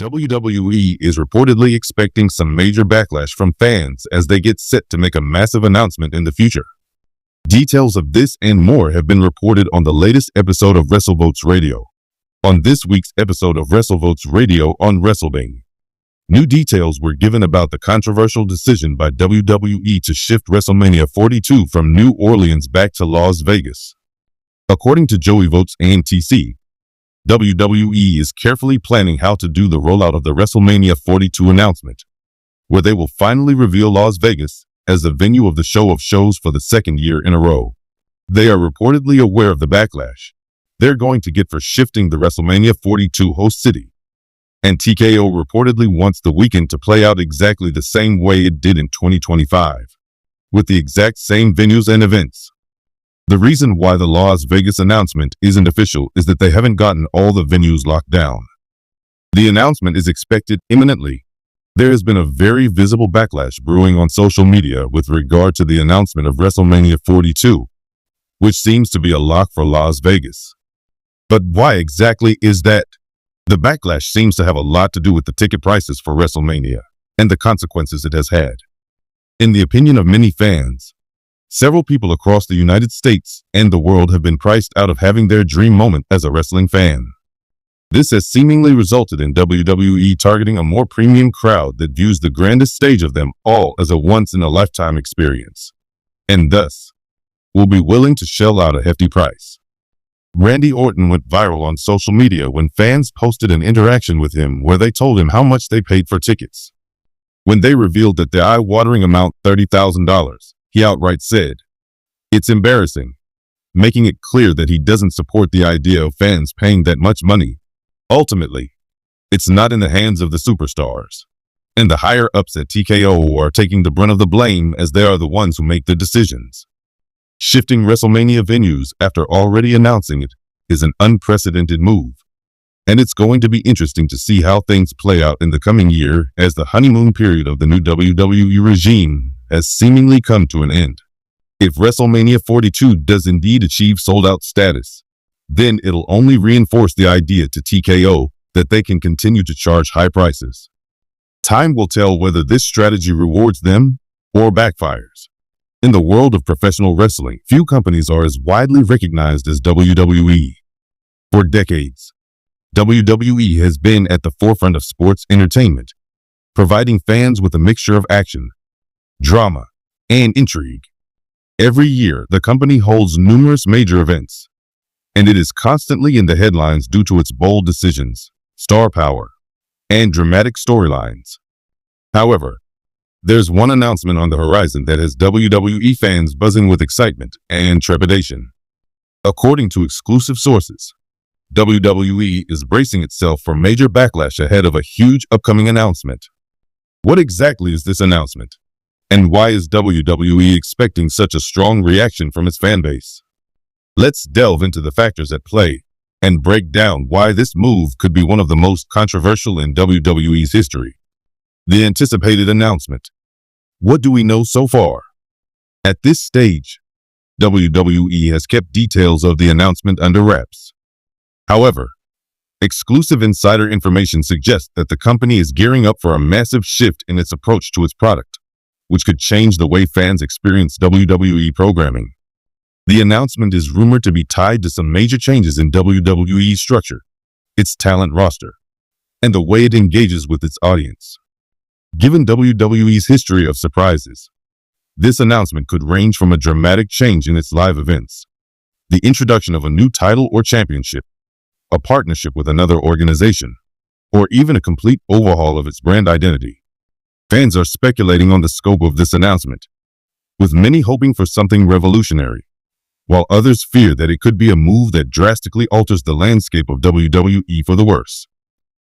WWE is reportedly expecting some major backlash from fans as they get set to make a massive announcement in the future. Details of this and more have been reported on the latest episode of WrestleVotes Radio. On this week's episode of WrestleVotes Radio on WrestleBang, new details were given about the controversial decision by WWE to shift WrestleMania 42 from New Orleans back to Las Vegas. According to Joey Votes and TC, WWE is carefully planning how to do the rollout of the WrestleMania 42 announcement, where they will finally reveal Las Vegas as the venue of the show of shows for the second year in a row. They are reportedly aware of the backlash they're going to get for shifting the WrestleMania 42 host city, and TKO reportedly wants the weekend to play out exactly the same way it did in 2025, with the exact same venues and events. The reason why the Las Vegas announcement isn't official is that they haven't gotten all the venues locked down. The announcement is expected imminently. There has been a very visible backlash brewing on social media with regard to the announcement of WrestleMania 42, which seems to be a lock for Las Vegas. But why exactly is that? The backlash seems to have a lot to do with the ticket prices for WrestleMania and the consequences it has had. In the opinion of many fans, several people across the United States and the world have been priced out of having their dream moment as a wrestling fan. This has seemingly resulted in WWE targeting a more premium crowd that views the grandest stage of them all as a once-in-a-lifetime experience, and thus will be willing to shell out a hefty price. Randy Orton went viral on social media when fans posted an interaction with him where they told him how much they paid for tickets. When they revealed that the eye-watering amount $30,000, he outright said, "It's embarrassing," making it clear that he doesn't support the idea of fans paying that much money. Ultimately, it's not in the hands of the superstars, and the higher-ups at TKO are taking the brunt of the blame as they are the ones who make the decisions. Shifting WrestleMania venues after already announcing it is an unprecedented move, and it's going to be interesting to see how things play out in the coming year as the honeymoon period of the new WWE regime has seemingly come to an end. If WrestleMania 42 does indeed achieve sold-out status, then it'll only reinforce the idea to TKO that they can continue to charge high prices. Time will tell whether this strategy rewards them or backfires. In the world of professional wrestling, few companies are as widely recognized as WWE. For decades, WWE has been at the forefront of sports entertainment, providing fans with a mixture of action, drama, and intrigue. Every year, the company holds numerous major events, and it is constantly in the headlines due to its bold decisions, star power, and dramatic storylines. However, there's one announcement on the horizon that has WWE fans buzzing with excitement and trepidation. According to exclusive sources, WWE is bracing itself for major backlash ahead of a huge upcoming announcement. What exactly is this announcement? And why is WWE expecting such a strong reaction from its fan base? Let's delve into the factors at play and break down why this move could be one of the most controversial in WWE's history. The anticipated announcement. What do we know so far? At this stage, WWE has kept details of the announcement under wraps. However, exclusive insider information suggests that the company is gearing up for a massive shift in its approach to its product, which could change the way fans experience WWE programming. The announcement is rumored to be tied to some major changes in WWE's structure, its talent roster, and the way it engages with its audience. Given WWE's history of surprises, this announcement could range from a dramatic change in its live events, the introduction of a new title or championship, a partnership with another organization, or even a complete overhaul of its brand identity. Fans are speculating on the scope of this announcement, with many hoping for something revolutionary, while others fear that it could be a move that drastically alters the landscape of WWE for the worse.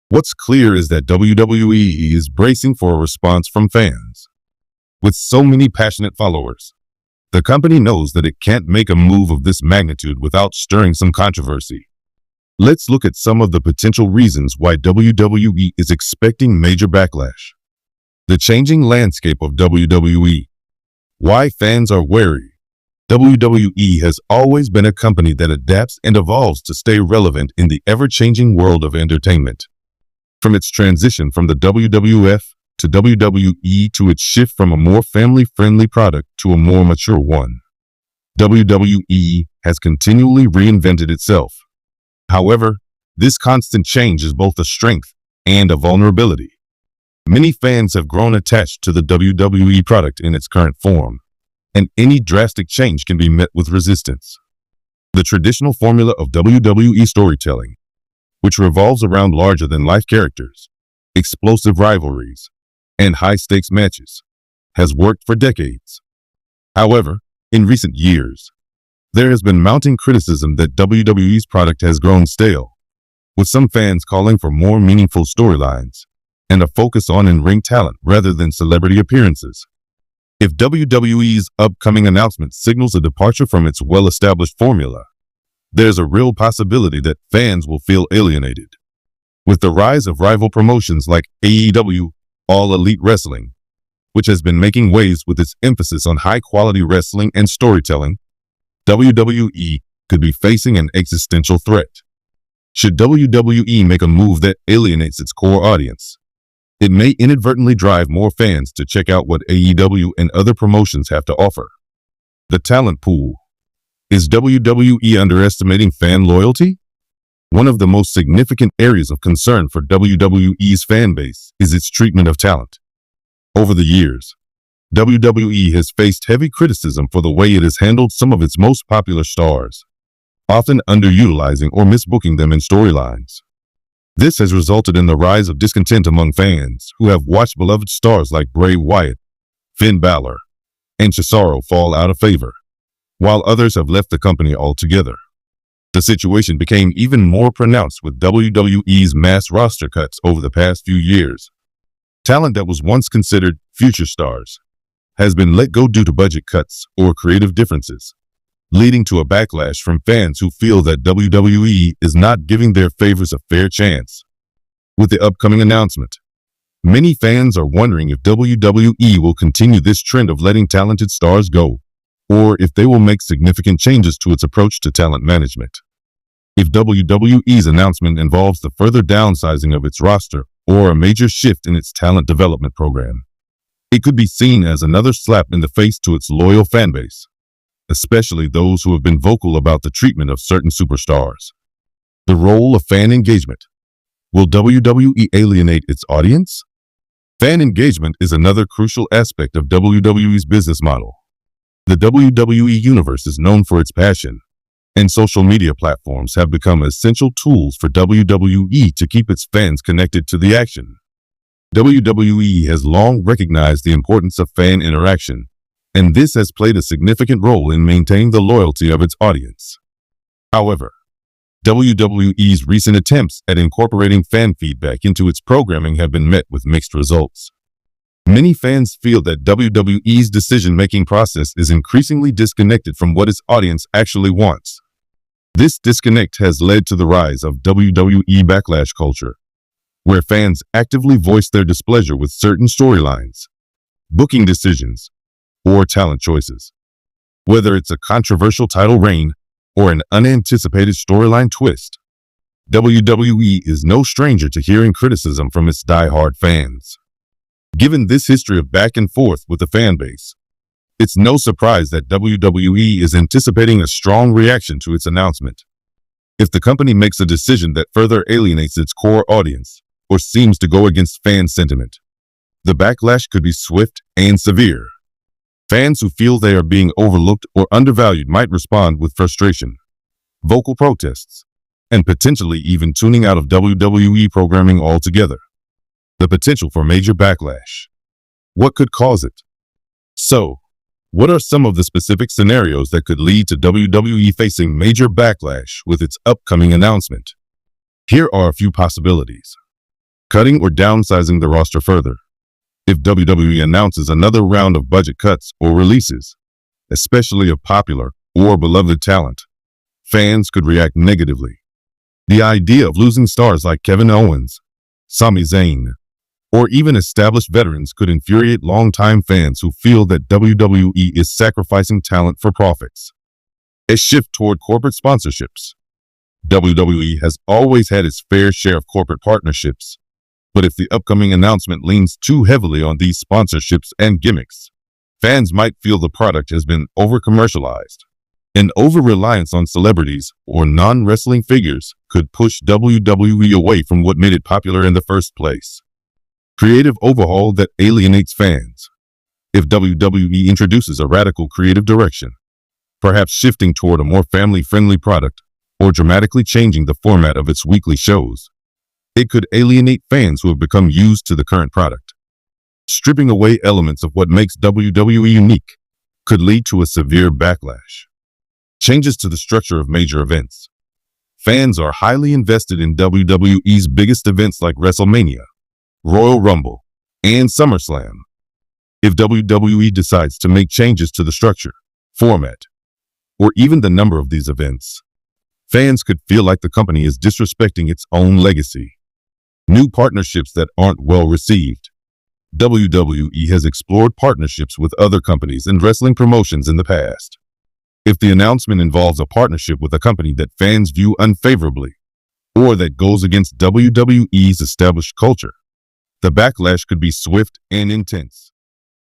What's clear is that WWE is bracing for a response from fans. With so many passionate followers, the company knows that it can't make a move of this magnitude without stirring some controversy. Let's look at some of the potential reasons why WWE is expecting major backlash. The changing landscape of WWE. Why fans are wary. WWE has always been a company that adapts and evolves to stay relevant in the ever-changing world of entertainment. From its transition from the WWF to WWE to its shift from a more family-friendly product to a more mature one, WWE has continually reinvented itself. However, this constant change is both a strength and a vulnerability. Many fans have grown attached to the WWE product in its current form, and any drastic change can be met with resistance. The traditional formula of WWE storytelling, which revolves around larger-than-life characters, explosive rivalries, and high-stakes matches, has worked for decades. However, in recent years, there has been mounting criticism that WWE's product has grown stale, with some fans calling for more meaningful storylines and a focus on in-ring talent rather than celebrity appearances. If WWE's upcoming announcement signals a departure from its well-established formula, there's a real possibility that fans will feel alienated. With the rise of rival promotions like AEW, All Elite Wrestling, which has been making waves with its emphasis on high-quality wrestling and storytelling, WWE could be facing an existential threat. Should WWE make a move that alienates its core audience, it may inadvertently drive more fans to check out what AEW and other promotions have to offer. The talent pool. Is WWE underestimating fan loyalty? One of the most significant areas of concern for WWE's fan base is its treatment of talent. Over the years, WWE has faced heavy criticism for the way it has handled some of its most popular stars, often underutilizing or misbooking them in storylines. This has resulted in the rise of discontent among fans who have watched beloved stars like Bray Wyatt, Finn Balor, and Cesaro fall out of favor, while others have left the company altogether. The situation became even more pronounced with WWE's mass roster cuts over the past few years. Talent that was once considered future stars has been let go due to budget cuts or creative differences, leading to a backlash from fans who feel that WWE is not giving their favorites a fair chance. With the upcoming announcement, many fans are wondering if WWE will continue this trend of letting talented stars go, or if they will make significant changes to its approach to talent management. If WWE's announcement involves the further downsizing of its roster or a major shift in its talent development program, it could be seen as another slap in the face to its loyal fanbase, especially those who have been vocal about the treatment of certain superstars. The role of fan engagement. Will WWE alienate its audience? Fan engagement is another crucial aspect of WWE's business model. The WWE Universe is known for its passion, and social media platforms have become essential tools for WWE to keep its fans connected to the action. WWE has long recognized the importance of fan interaction, and this has played a significant role in maintaining the loyalty of its audience. However, WWE's recent attempts at incorporating fan feedback into its programming have been met with mixed results. Many fans feel that WWE's decision-making process is increasingly disconnected from what its audience actually wants. This disconnect has led to the rise of WWE Backlash culture, where fans actively voice their displeasure with certain storylines, booking decisions, or talent choices. Whether it's a controversial title reign or an unanticipated storyline twist, WWE is no stranger to hearing criticism from its die-hard fans. Given this history of back and forth with the fan base, it's no surprise that WWE is anticipating a strong reaction to its announcement. If the company makes a decision that further alienates its core audience or seems to go against fan sentiment, the backlash could be swift and severe. Fans who feel they are being overlooked or undervalued might respond with frustration, vocal protests, and potentially even tuning out of WWE programming altogether. The potential for major backlash. What could cause it? So, what are some of the specific scenarios that could lead to WWE facing major backlash with its upcoming announcement? Here are a few possibilities. Cutting or downsizing the roster further. If WWE announces another round of budget cuts or releases, especially of popular or beloved talent, fans could react negatively. The idea of losing stars like Kevin Owens, Sami Zayn, or even established veterans could infuriate longtime fans who feel that WWE is sacrificing talent for profits. A shift toward corporate sponsorships. WWE has always had its fair share of corporate partnerships, But if the upcoming announcement leans too heavily on these sponsorships and gimmicks, fans might feel the product has been over-commercialized. An over-reliance on celebrities or non-wrestling figures could push WWE away from what made it popular in the first place. Creative overhaul that alienates fans. If WWE introduces a radical creative direction, perhaps shifting toward a more family-friendly product or dramatically changing the format of its weekly shows, it could alienate fans who have become used to the current product. Stripping away elements of what makes WWE unique could lead to a severe backlash. Changes to the structure of major events. Fans are highly invested in WWE's biggest events like WrestleMania, Royal Rumble, and SummerSlam. If WWE decides to make changes to the structure, format, or even the number of these events, fans could feel like the company is disrespecting its own legacy. New partnerships that aren't well received. WWE has explored partnerships with other companies and wrestling promotions in the past. If the announcement involves a partnership with a company that fans view unfavorably, or that goes against WWE's established culture, the backlash could be swift and intense.